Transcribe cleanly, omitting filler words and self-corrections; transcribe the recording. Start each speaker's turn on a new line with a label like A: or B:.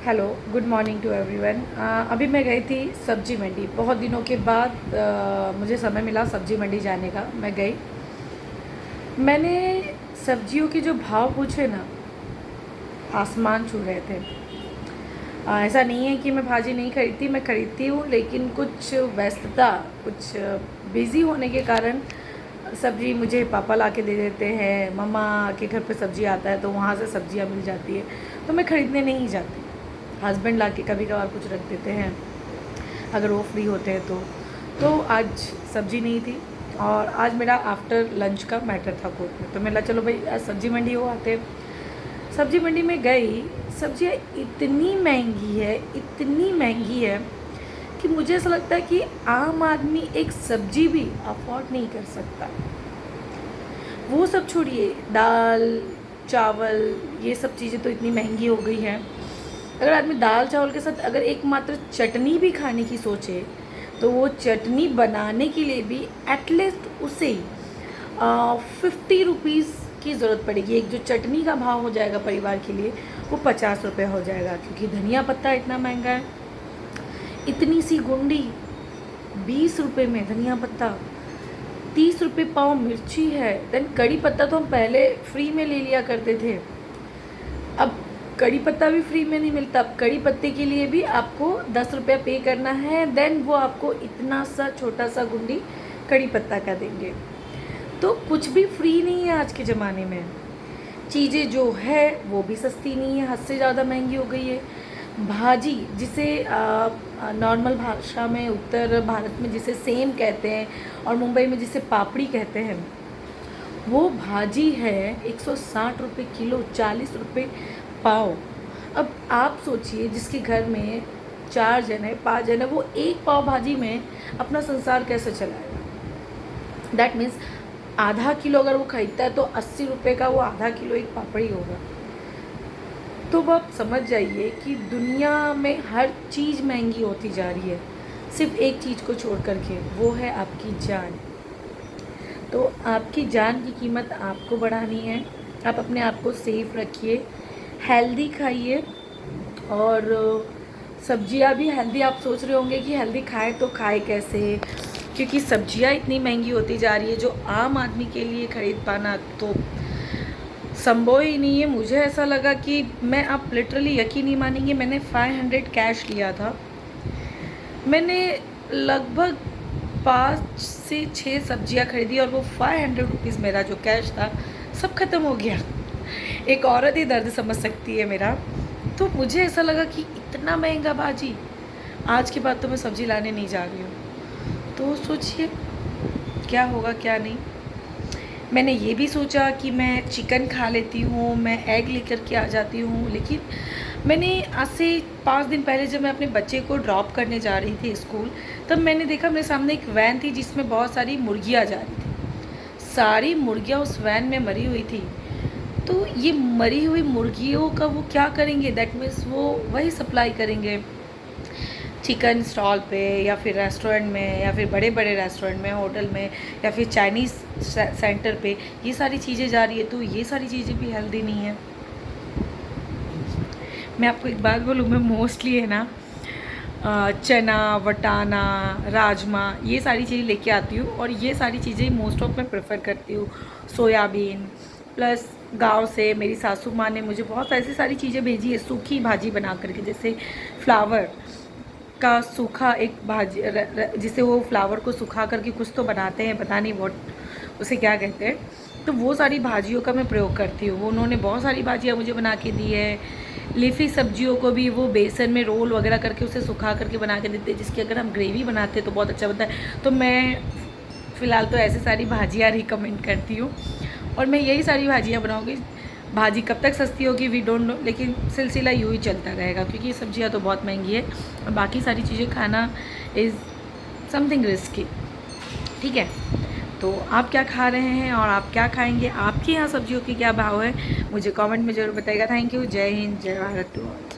A: Hello, good morning to everyone. अभी मैं गई थी सब्जी मंडी। बहुत दिनों के बाद मुझे समय मिला सब्जी मंडी जाने का। मैं गई, मैंने सब्जियों के जो भाव पूछे ना, आसमान छू रहे थे। ऐसा नहीं है कि मैं भाजी नहीं खरीदती, मैं खरीदती हूँ, लेकिन कुछ व्यस्तता, कुछ बिज़ी होने के कारण सब्ज़ी मुझे पापा ला के दे देते हैं। मम्मा के घर पे सब्ज़ी आता है तो वहाँ से सब्ज़ियाँ मिल जाती है, तो मैं ख़रीदने नहीं जाती। हस्बैंड ला के कभी कभार कुछ रख देते हैं अगर वो फ्री होते हैं तो आज सब्ज़ी नहीं थी और आज मेरा आफ्टर लंच का मैटर था कोर्ट में। तो मैं चलो भाई आज सब्ज़ी मंडी हो आते। सब्ज़ी मंडी में गई, सब्ज़ियाँ इतनी महंगी है, इतनी महंगी है कि मुझे ऐसा लगता है कि आम आदमी एक सब्ज़ी भी अफोर्ड नहीं कर सकता। वो सब छोड़िए, दाल चावल ये सब चीज़ें तो इतनी महंगी हो गई हैं। अगर आदमी दाल चावल के साथ अगर एकमात्र चटनी भी खाने की सोचे तो वो चटनी बनाने के लिए भी एटलीस्ट उसे 50 रुपीज़ की ज़रूरत पड़ेगी। एक जो चटनी का भाव हो जाएगा परिवार के लिए वो 50 रुपये हो जाएगा, क्योंकि धनिया पत्ता इतना महंगा है। इतनी सी गुंडी 20 रुपये में धनिया पत्ता, 30 रुपये पाव मिर्ची है। देन कड़ी पत्ता तो हम पहले फ्री में ले लिया करते थे, अब कड़ी पत्ता भी फ्री में नहीं मिलता। अब कड़ी पत्ते के लिए भी आपको 10 रुपया पे करना है, देन वो आपको इतना सा छोटा सा गुंडी कड़ी पत्ता का देंगे। तो कुछ भी फ्री नहीं है आज के ज़माने में। चीज़ें जो है वो भी सस्ती नहीं है, हद से ज़्यादा महंगी हो गई है। भाजी जिसे नॉर्मल भाषा में उत्तर भारत में जिसे सेम कहते हैं और मुंबई में जिसे पापड़ी कहते हैं, वो भाजी है 160 रुपये किलो, 40 रुपये पाव। अब आप सोचिए जिसके घर में 4 जन है, 5 जन है, वो एक पाव भाजी में अपना संसार कैसे चलाएगा। दैट मीन्स आधा किलो अगर वो खरीदता है तो 80 रुपये का वो आधा किलो एक पापड़ी होगा। तो अब आप समझ जाइए कि दुनिया में हर चीज़ महंगी होती जा रही है, सिर्फ एक चीज़ को छोड़ कर के, वो है आपकी जान। तो आपकी जान की कीमत आपको बढ़ानी है। आप अपने आप को सेफ रखिए, हेल्दी खाइए और सब्जियां भी हेल्दी। आप सोच रहे होंगे कि हेल्दी खाएं तो खाए कैसे, क्योंकि सब्जियां इतनी महंगी होती जा रही है जो आम आदमी के लिए ख़रीद पाना तो संभव ही नहीं है। मुझे ऐसा लगा कि मैं, आप लिटरली यकीन नहीं मानेंगे, मैंने 500 कैश लिया था। मैंने लगभग 5 से 6 सब्जियां खरीदी और वो 500 रुपीज़ मेरा जो कैश था सब ख़त्म हो गया। एक औरत ही दर्द समझ सकती है मेरा। तो मुझे ऐसा लगा कि इतना महंगा भाजी, आज के बाद तो मैं सब्ज़ी लाने नहीं जा रही हूँ। तो सोचिए क्या होगा क्या नहीं। मैंने ये भी सोचा कि मैं चिकन खा लेती हूँ, मैं एग लेकर के आ जाती हूँ, लेकिन मैंने आज से 5 दिन पहले जब मैं अपने बच्चे को ड्रॉप करने जा रही थी स्कूल, तब मैंने देखा मेरे सामने एक वैन थी जिसमें बहुत सारी मुर्गियाँ जा रही थी। सारी मुर्गियाँ उस वैन में मरी हुई थी। तो ये मरी हुई मुर्गियों का वो क्या करेंगे, दैट मीन्स वो वही सप्लाई करेंगे चिकन स्टॉल पे या फिर रेस्टोरेंट में या फिर बड़े बड़े रेस्टोरेंट में, होटल में या फिर चाइनीज़ सेंटर पे ये सारी चीज़ें जा रही है। तो ये सारी चीज़ें भी हेल्दी नहीं है। मैं आपको एक बात बोलूँ, मैं मोस्टली है ना चना, वटाना, राजमा ये सारी चीज़ें लेके आती हूँ और ये सारी चीज़ें मोस्ट ऑफ मैं प्रेफर करती हूँ। सोयाबीन प्लस गांव से मेरी सासू माँ ने मुझे बहुत ऐसी सारी चीज़ें भेजी है सूखी भाजी बना करके, जैसे फ्लावर का सूखा एक भाजी, जिसे वो फ्लावर को सुखा करके कुछ तो बनाते हैं, पता नहीं वॉट उसे क्या कहते हैं। तो वो सारी भाजियों का मैं प्रयोग करती हूँ। वो उन्होंने बहुत सारी भाजियाँ मुझे बना के दी है। लीफी सब्जियों को भी वो बेसन में रोल वगैरह करके उसे सुखा करके बना के देते हैं, जिसकी अगर हम ग्रेवी बनाते हैं तो बहुत अच्छा बनता है। तो मैं फ़िलहाल तो ऐसी सारी भाजियाँ रिकमेंड करती हूँ और मैं यही सारी भाजियाँ बनाऊँगी। भाजी कब तक सस्ती होगी वी डोंट नो, लेकिन सिलसिला यूँ ही चलता रहेगा, क्योंकि ये सब्जियाँ तो बहुत महंगी है और बाकी सारी चीज़ें खाना इज़ समथिंग रिस्की। ठीक है, तो आप क्या खा रहे हैं और आप क्या खाएंगे, आपके यहाँ सब्जियों के क्या भाव है, मुझे कमेंट में ज़रूर बताइएगा। Thank you. जय हिंद, जय भारत टू ऑल।